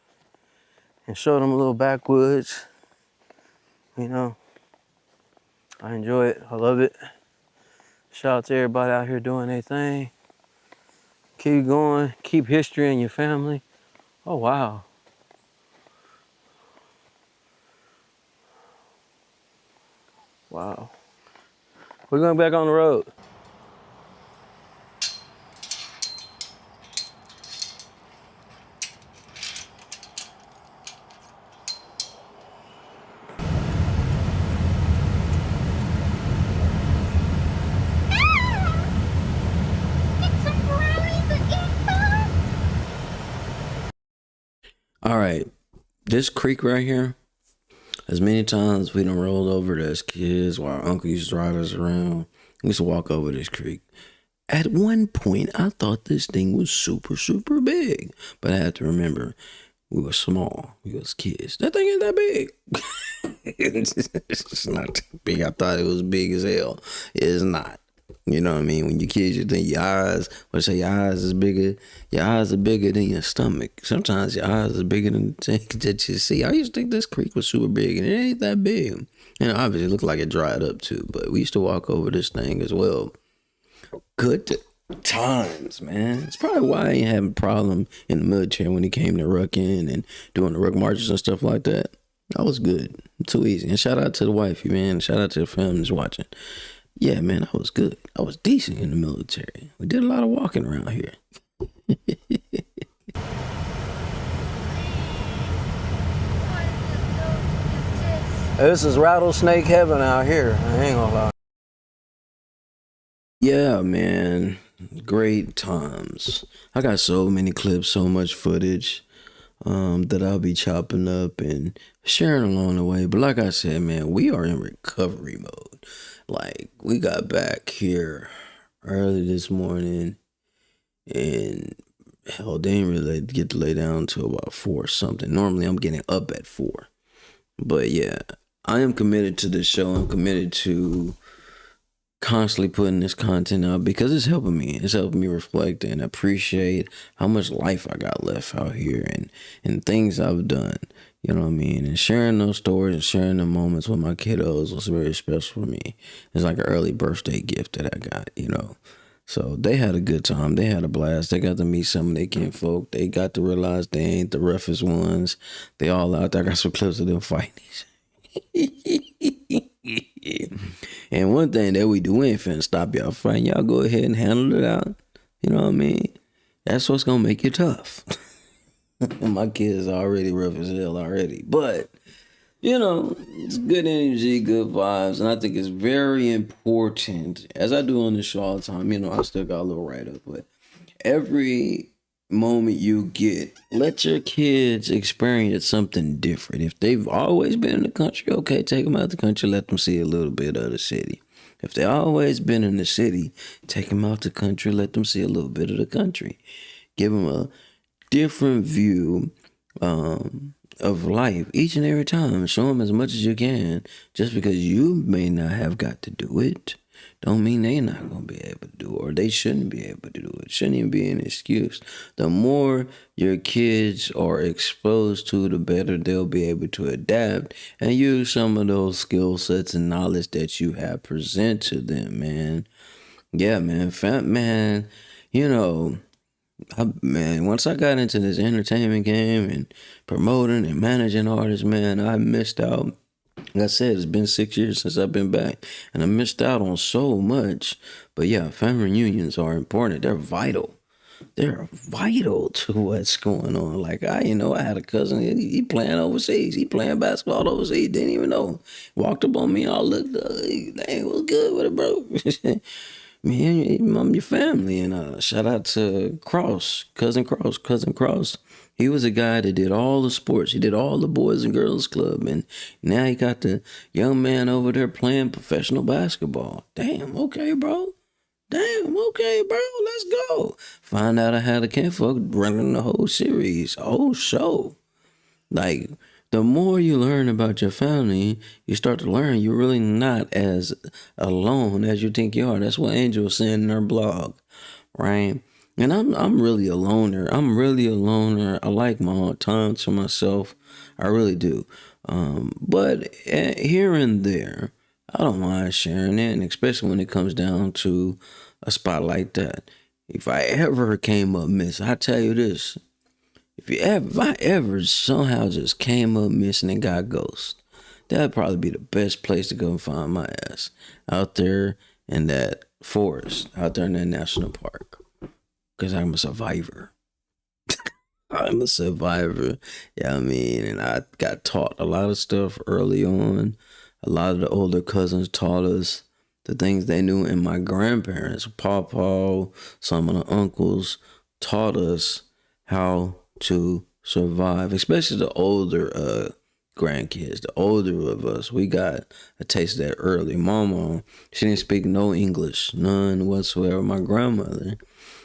and show them a little backwoods. You know, I enjoy it. I love it. Shout out to everybody out here doing their thing. Keep going. Keep history in your family. Oh, wow. Wow. We're going back on the road. All right, this creek right here, as many times we done rolled over it as kids while our uncle used to ride us around, we used to walk over this creek. At one point, I thought this thing was super, super big, but I had to remember we were small. We was kids. That thing ain't that big. It's not that big. I thought it was big as hell. It's not. You know what I mean? When you're kids, you think your eyes, your eyes are bigger than your stomach. Sometimes your eyes are bigger than the thing that you see. I used to think this creek was super big, and it ain't that big. And obviously it looked like it dried up too, but we used to walk over this thing as well. Good times, man. It's probably why I ain't having a problem in the military when it came to rucking and doing the ruck marches and stuff like that. That was good. Too easy. And shout out to the wifey, man. Shout out to the families watching. Yeah, man, I was good. I was decent in the military. We did a lot of walking around here. This is rattlesnake heaven out here. I ain't gonna lie. Yeah, man. Great times. I got so many clips, so much footage that I'll be chopping up and sharing along the way. But like I said, man, we are in recovery mode. Like, we got back here early this morning and hell, they didn't really get to lay down until about 4 or something. Normally, I'm getting up at 4. But yeah, I am committed to this show. I'm committed to constantly putting this content out because it's helping me. It's helping me reflect and appreciate how much life I got left out here and things I've done. You know what I mean? And sharing those stories and sharing the moments with my kiddos was very special for me. It's like an early birthday gift that I got, you know. So they had a good time. They had a blast. They got to meet some of their kinfolk. They got to realize they ain't the roughest ones. They all out there. I got some clips of them fighting. And one thing that we do, we ain't finna stop y'all fighting. Y'all go ahead and handle it out. You know what I mean? That's what's gonna make you tough. And my kids are already rough as hell already. But, you know, it's good energy, good vibes. And I think it's very important, as I do on the show all the time, you know, I still got a little write-up, but every moment you get, let your kids experience something different. If they've always been in the country, okay, take them out the country, let them see a little bit of the city. If they always been in the city, take them out the country, let them see a little bit of the country. Give them a different view of life each and every time. Show them as much as you can. Just because you may not have got to do it, don't mean they not gonna be able to do it, or they shouldn't be able to do it. Shouldn't even be an excuse. The more your kids are exposed to, the better they'll be able to adapt and use some of those skill sets and knowledge that you have present to them, man. Yeah, man, you know, once I got into this entertainment game and promoting and managing artists, man, I missed out. Like I said, it's been 6 years since I've been back, and I missed out on so much. But yeah, family reunions are important. They're vital. They're vital to what's going on. Like I had a cousin. He playing overseas. He playing basketball overseas. Didn't even know. Walked up on me. I looked. Dang, what's good with it, bro? Me and your family. And shout out to cousin Cross. He was a guy that did all the sports. He did all the Boys and Girls Club. And now he got the young man over there playing professional basketball. Damn, okay, bro. Let's go. Find out I had a kinfolk running the whole series, whole show. Like, the more you learn about your family, you start to learn you're really not as alone as you think you are. That's what Angel was saying in her blog, right? And I'm really a loner. I like my own time to myself. I really do. But here and there, I don't mind sharing it, and especially when it comes down to a spot like that. If I ever came up missing, I tell you this. If I ever somehow just came up missing and got ghost, that'd probably be the best place to go and find my ass. Out there in that forest, out there in that national park. Because I'm a survivor. I'm a survivor. Yeah, I mean, and I got taught a lot of stuff early on. A lot of the older cousins taught us the things they knew, and my grandparents, Pawpaw, some of the uncles, taught us how to survive, especially the older grandkids, the older of us. We got a taste of that early. Mama, she didn't speak no English, none whatsoever. My grandmother,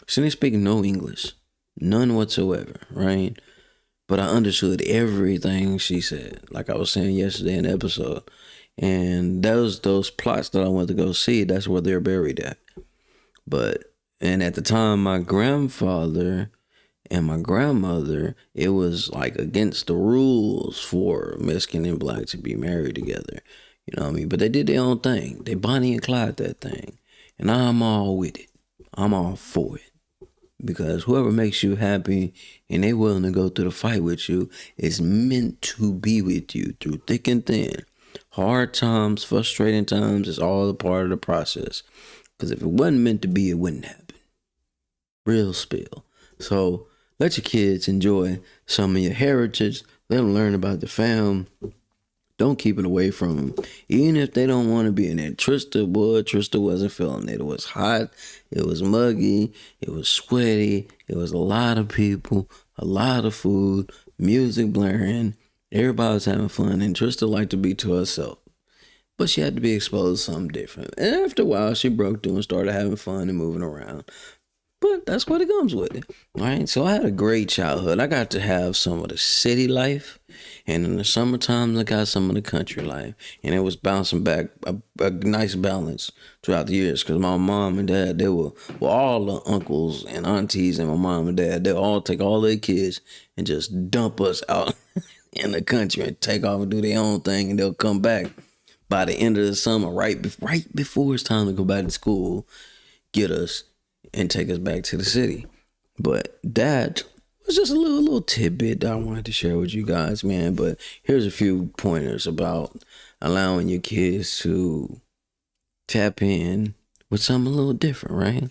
she didn't speak no English, none whatsoever, right? But I understood everything she said, like I was saying yesterday in the episode. And those plots that I went to go see, that's where they're buried at. And at the time, my grandfather and my grandmother, it was like against the rules for Mexican and Black to be married together. You know what I mean? But they did their own thing. They Bonnie and Clyde that thing. And I'm all with it. I'm all for it. Because whoever makes you happy and they willing to go through the fight with you is meant to be with you through thick and thin. Hard times, frustrating times, it's all a part of the process. Because if it wasn't meant to be, it wouldn't happen. Real spill. So let your kids enjoy some of your heritage. Let them learn about the fam. Don't keep it away from them. Even if they don't want to be in it. Trista wasn't feeling it. It was hot. It was muggy. It was sweaty. It was a lot of people, a lot of food, music blaring. Everybody was having fun, and Trista liked to be to herself. But she had to be exposed to something different. And after a while, she broke through and started having fun and moving around. but that's what it comes with. All right. So I had a great childhood. I got to have some of the city life, and in the summertime, I got some of the country life, and it was bouncing back a nice balance throughout the years. Because my mom and dad, they were all the uncles and aunties, and my mom and dad, they all take all their kids and just dump us out in the country and take off and do their own thing, and they'll come back by the end of the summer, right before it's time to go back to school, get us and take us back to the city. But that was just a little tidbit that I wanted to share with you guys, man. But here's a few pointers about allowing your kids to tap in with something a little different, right?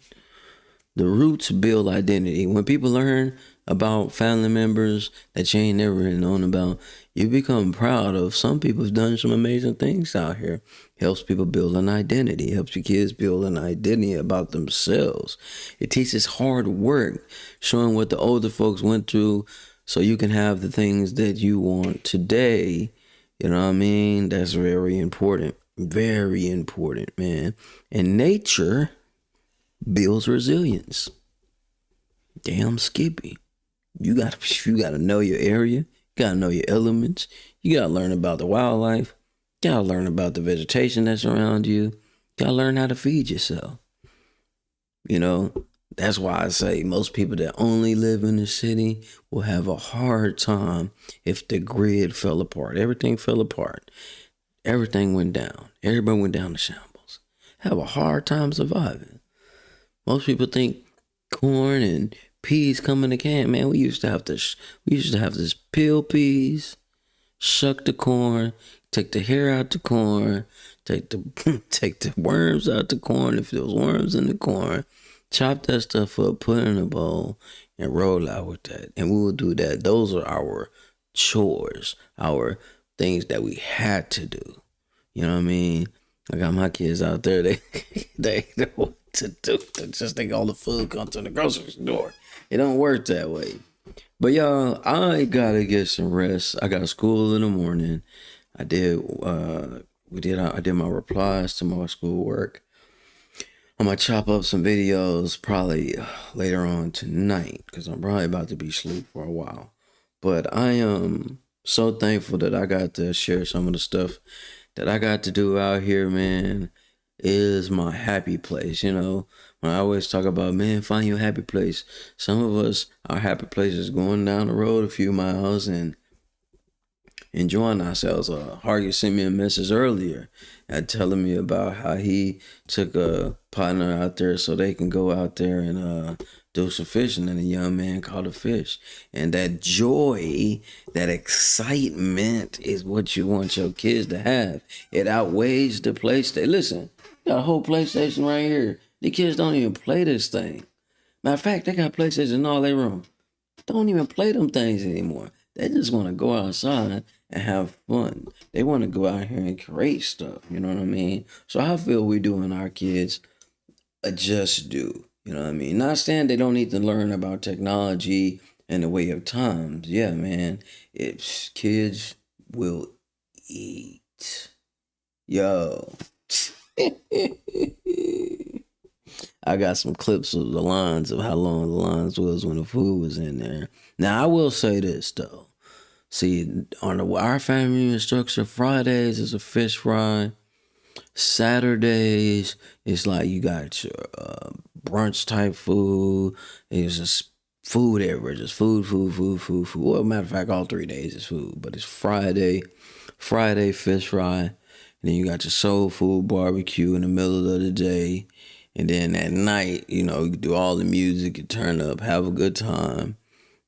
The roots build identity. When people learn about family members that you ain't never really known about, you become proud of. Some people have done some amazing things out here. Helps people build an identity. Helps your kids build an identity about themselves. It teaches hard work, showing what the older folks went through so you can have the things that you want today. You know what I mean? That's very important. Very important, man. And nature builds resilience. Damn Skippy. You gotta know your area. You gotta know your elements. You gotta learn about the wildlife. You gotta learn about the vegetation that's around you. You gotta learn how to feed yourself. You know, that's why I say most people that only live in the city will have a hard time if the grid fell apart. Everything fell apart. Everything went down. Everybody went down to shambles. Have a hard time surviving. Most people think corn and peas come in a can. Man, we used to have this peel peas, shuck the corn, take the hair out the corn, take the worms out the corn if there was worms in the corn, chop that stuff up, put it in a bowl, and roll out with that. And we will do that. Those are our chores, our things that we had to do. You know what I mean? I got my kids out there, they know what to do. They just think all the food comes from the grocery store. It don't work that way. But y'all, I gotta get some rest. I got school in the morning. I did my replies to my schoolwork. I'm gonna chop up some videos probably later on tonight because I'm probably about to be asleep for a while. But I am so thankful that I got to share some of the stuff that I got to do out here, man. Is my happy place. You know, when I always talk about, man, find your happy place. Some of us, our happy place is going down the road a few miles and enjoying ourselves. Hargy sent me a message earlier telling me about how he took a partner out there so they can go out there and do some fishing, and a young man caught a fish. And that joy, that excitement is what you want your kids to have. It outweighs the PlayStation. Listen, got a whole PlayStation right here. The kids don't even play this thing. Matter of fact, they got PlayStation in all their room. Don't even play them things anymore. They just want to go outside and have fun. They want to go out here and create stuff. You know what I mean? So I feel we doing our kids a just do. You know what I mean? Not saying they don't need to learn about technology and the way of times. Yeah, man. It's kids will eat. Yo. I got some clips of the lines of how long the lines was when the food was in there. Now, I will say this, though. See, on our family structure, Fridays is a fish fry. Saturdays, it's like you got your brunch type food. It's just food everywhere. Just food. Well, matter of fact, all 3 days is food. But it's Friday fish fry. And then you got your soul food barbecue in the middle of the day. And then at night, you know, you do all the music, you turn up, have a good time.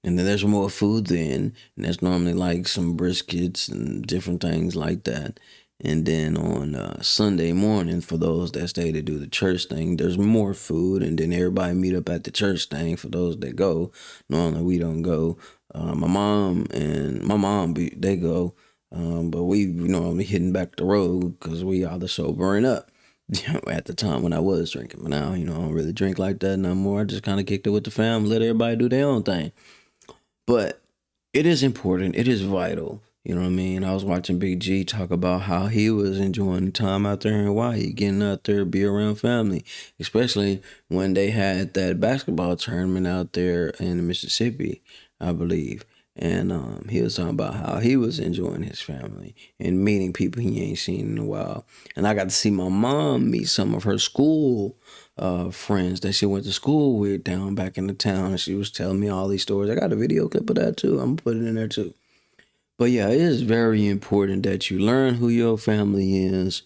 And then there's more food then. And that's normally like some briskets and different things like that. And then on Sunday morning, for those that stay to do the church thing, there's more food. And then everybody meet up at the church thing for those that go. Normally we don't go. My mom, they go. But we normally hitting back the road because we are the sobering up. At the time when I was drinking. But now, I don't really drink like that no more. I just kind of kicked it with the family, let everybody do their own thing. But it is important. It is vital You know what I mean? I was watching Big G talk about how he was enjoying the time out there in Hawaii, getting out there, be around family, especially when they had that basketball tournament out there in Mississippi, I believe. And he was talking about how he was enjoying his family and meeting people he ain't seen in a while. And I got to see my mom meet some of her school friends that she went to school with down back in the town. And she was telling me all these stories. I got a video clip of that too. I'm going to put it in there too. But yeah, it is very important that you learn who your family is.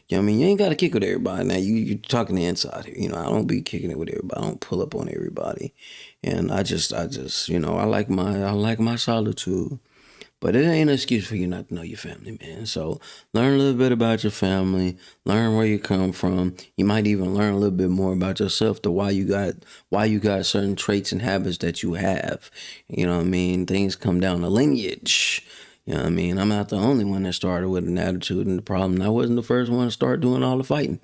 You know what I mean? You ain't got to kick with everybody. Now, you're talking the inside here. You know, I don't be kicking it with everybody. I don't pull up on everybody. And I just, you know, I like my solitude. But it ain't an excuse for you not to know your family, man. So learn a little bit about your family. Learn where you come from. You might even learn a little bit more about yourself, to why you got certain traits and habits that you have. You know what I mean? Things come down to lineage. You know what I mean? I'm not the only one that started with an attitude and the problem. I wasn't the first one to start doing all the fighting.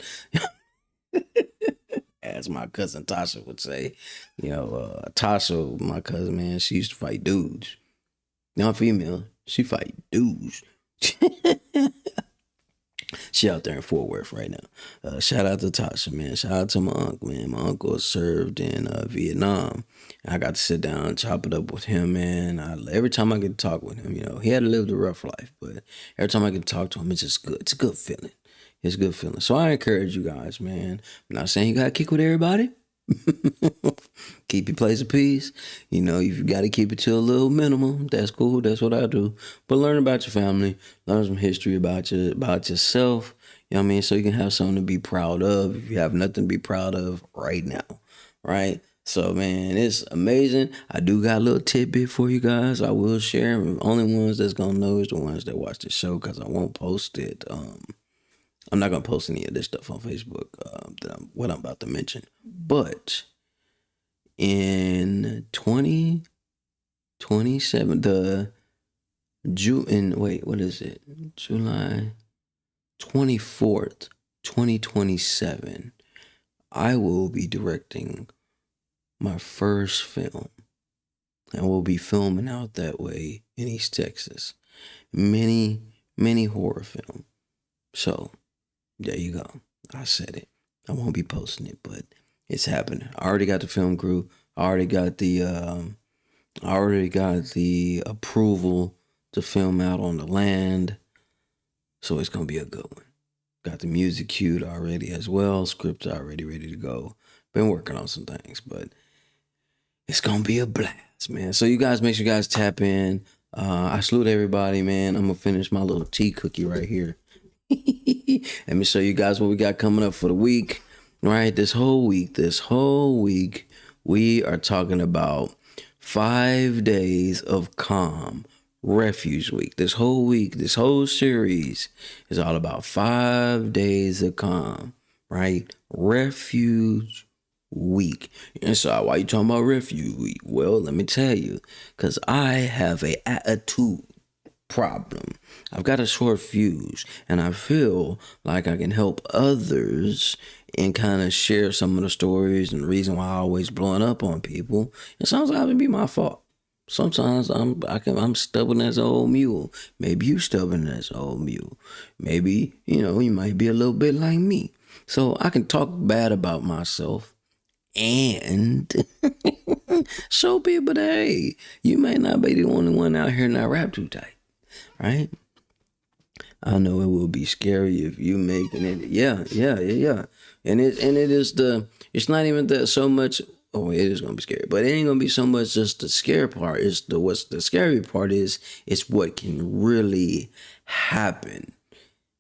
As my cousin Tasha would say. You know, Tasha, my cousin, man, she used to fight dudes. Not female. She fight dudes. She out there in Fort Worth right now. Shout out to Tasha, man. Shout out to my uncle, man. My uncle served in Vietnam. I got to sit down and chop it up with him, man. Every time I get to talk with him, you know, he had to live the rough life, but every time I get to talk to him, it's just good. It's a good feeling. It's a good feeling. So I encourage you guys, man. I'm not saying you got to kick with everybody. Keep your place of peace. You know, if you got to keep it to a little minimum, that's cool. That's what I do. But learn about your family. Learn some history about yourself. You know what I mean? So you can have something to be proud of if you have nothing to be proud of right now. Right? So, man, it's amazing. I do got a little tidbit for you guys. I will share. The only ones that's going to know is the ones that watch the show, because I won't post it. I'm not going to post any of this stuff on Facebook, what I'm about to mention. But in 2027, July 24th, 2027, I will be directing my first film. And we'll be filming out that way in East Texas. Mini horror film. So, there you go. I said it. I won't be posting it, but it's happening. I already got the film crew. I already got the approval to film out on the land. So it's gonna be a good one. Got the music cued already as well. Script already ready to go. Been working on some things, but it's gonna be a blast, man. So you guys, make sure you guys tap in. I salute everybody, man. I'm gonna finish my little tea cookie right here. Let me show you guys what we got coming up for the week. Right, this whole week, we are talking about 5 days of calm, Refuge Week. This whole week, this whole series is all about 5 days of calm, right? Refuge Week. And so, why you talking about Refuge Week? Well, let me tell you, because I have an attitude problem. I've got a short fuse, and I feel like I can help others and kind of share some of the stories and the reason why I always blowing up on people. And sometimes it be my fault. Sometimes I'm stubborn as an old mule. Maybe you stubborn as an old mule. Maybe, you might be a little bit like me. So I can talk bad about myself and show people that, hey, you may not be the only one out here not rap too tight. Right? I know it will be scary if you making it. Yeah. And it's not even that so much. Oh, it is gonna be scary, but it ain't gonna be so much just the scary part. What's the scary part is what can really happen,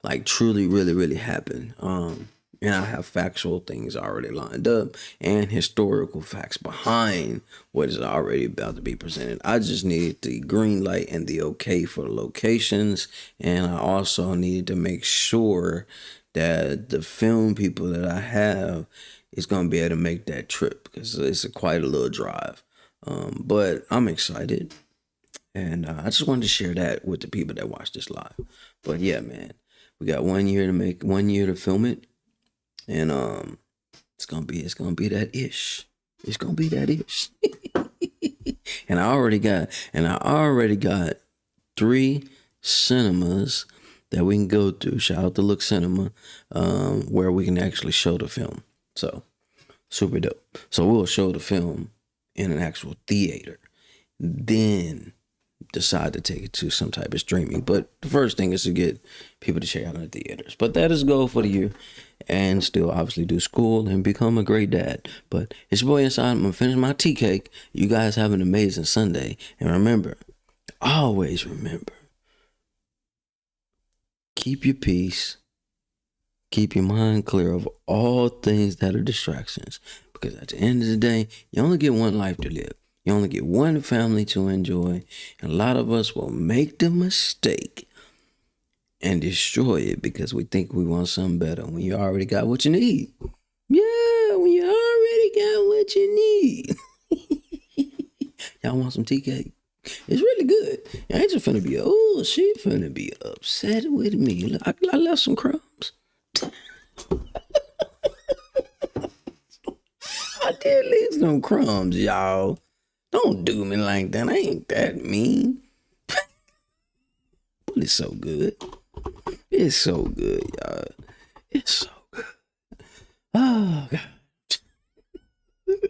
like truly, really, really happen. And I have factual things already lined up and historical facts behind what is already about to be presented. I just needed the green light and the okay for the locations. And I also needed to make sure that the film people that I have is going to be able to make that trip, because it's quite a little drive. But I'm excited. And I just wanted to share that with the people that watch this live. But yeah, man, we got 1 year to film it. And it's gonna be that ish. It's gonna be that ish. And I already got 3 cinemas that we can go to. Shout out to Look Cinema, where we can actually show the film. So, super dope. So we'll show the film in an actual theater. Then decide to take it to some type of streaming. But the first thing is to get people to check out in the theaters. But that is a goal for the year. And still obviously do school and become a great dad. But it's your boy Inside. I'm going to finish my tea cake. You guys have an amazing Sunday. And remember, always remember, keep your peace. Keep your mind clear of all things that are distractions. Because at the end of the day, you only get one life to live. You only get one family to enjoy. And a lot of us will make the mistake and destroy it because we think we want something better when you already got what you need. Yeah, when you already got what you need. Y'all want some tea cake? It's really good. I ain't just finna be, oh, she finna be upset with me. Look, I left some crumbs. I did leave some crumbs, y'all. Don't do me like that. I ain't that mean. But it's so good. It's so good, y'all. It's so good. Oh, God.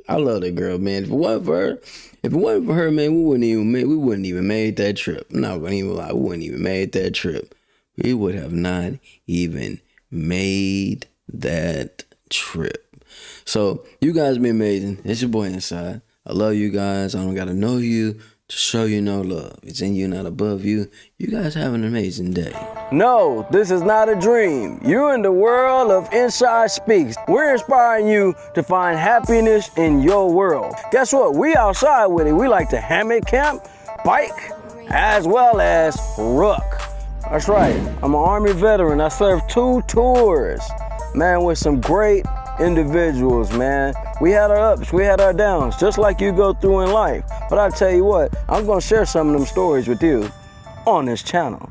I love that girl, man. If it wasn't for her, man, we wouldn't even made that trip. I'm not gonna even lie, we wouldn't even made that trip. We would have not even made that trip. So you guys been amazing. It's your boy Inside. I love you guys. I don't gotta know you to show you no love. It's in you, not above you. You guys have an amazing day. No, this is not a dream. You're in the world of Inside Speaks. We're inspiring you to find happiness in your world. Guess what? We outside with it. We like to hammock camp, bike, as well as ruck. That's right. I'm an Army veteran. I served 2 tours, man, with some great individuals, man. We had our ups, we had our downs, just like you go through in life. But I tell you what, I'm gonna share some of them stories with you on this channel.